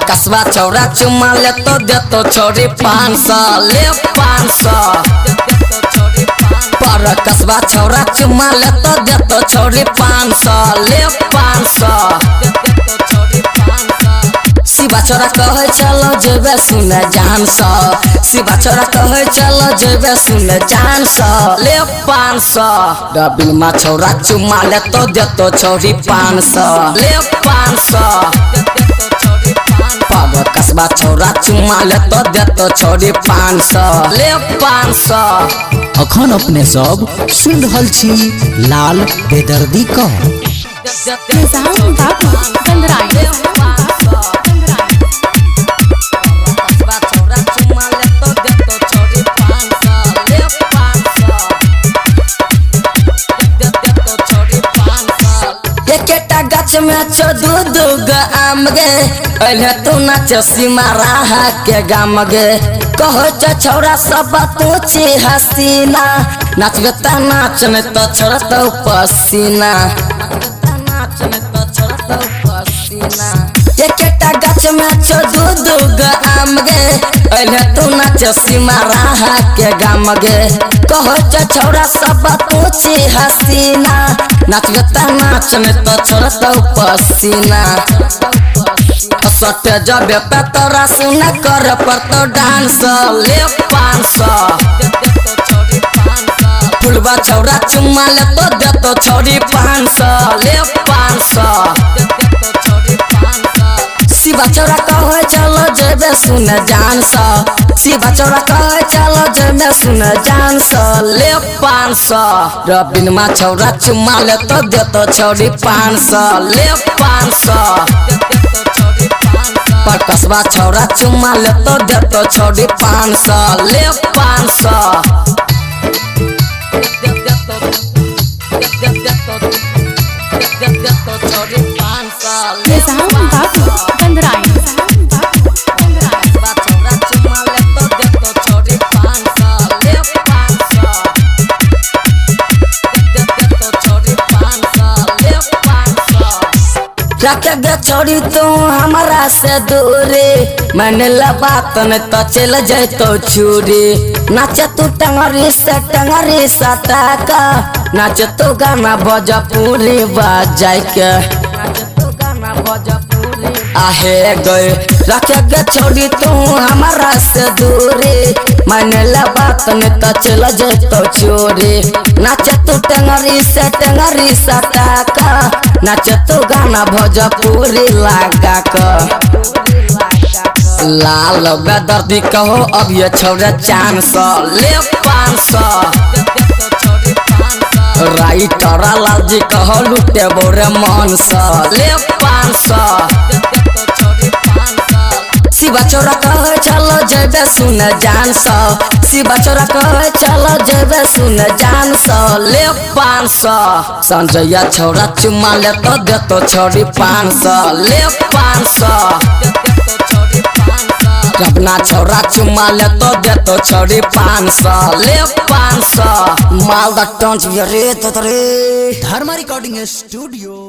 कस्बा छौरा चुमा ले तो दे तो छोड़ी 500 ले 500 पर कस्बा छौरा चुमा ले तो दे तो छोड़ी 500 ले 500 शिवा छोरा कहे चलो जेबे सुने जान सा शिवा छोरा कहे चलो जेबे सुने जान सा ले 500 डबिल मा छोरा चुमा ले तो दे तो छोड़ी 500 ले 500 पर कस्बा छौरा चुमा ले तो दे तो छोड़ी 500 ले 500 अखन अपने सब सुन रहल छी लाल बेदर्दी का निजाम बाबू गंधराई गाछ में छो दू आम गे अल्हे तू नाच सिमारा के गाम गे कहो छौरा सब तू छी हसीना नाचबे त नाच नहीं तो छोड़त पसीना एकेटा गाछ में छो दू आम गे अल्हे तू नाच सिमारा के गाम गे कहो छौरा सब तू छी हसीना नाचबे त नाच नहीं तो छोड़त पसीना सटे जबे पे तोरा सुना कर पर तो डांस ले 500 फुलवा छौरा चुमा ले तो दे तो छोड़ी 500 ले 500 शिवा छोरा कहे चलो जेबे सुने जान सा शिवा छोरा कहे चलो जेबे सुने जान सा ले 500 रबिन मा छौरा चुमा ले तो दे तो छोड़ी 500 ले 500 पर कस्बा छौरा चुमा ले तो दे तो छोड़ी 500 ले 500 निजाम बाबू गंधराई रखे गे छोड़ी तू हमारा से दूरी मैंने बात नहीं तो चल जाए तो छुरी नाचे तू टंगरी से टंगरी सटाका नाचे तू गाना भोजपुरी बजाय के आहे गए रखे गे छोड़ी तू हमारा से दूरी मैंने बात नहीं तो चल जाए तो चोरी नाचे तू टंगरी से टंगरी सटाका नाचे तू गाना भोजपुरी लगा कर लाल बेदर्दी कहो अब ये छोड़े 400 ले 500 राइटर लाल जी कहो लुटे बोरे मन सा ले 500 शिवा छोरा कहे चलो जेबे सुने जान सा शिवा छोरा कहे चलो जेबे सुने जान सा ले 500 संजय छोरा चुमा ले तो दे तो छोड़ी 500 ले 500 अपना छोरा चुमा ले तो दे तो छोड़ी 500 ले 500 मालदा टंच रे तो रे धर्मा रिकॉर्डिंग स्टूडियो।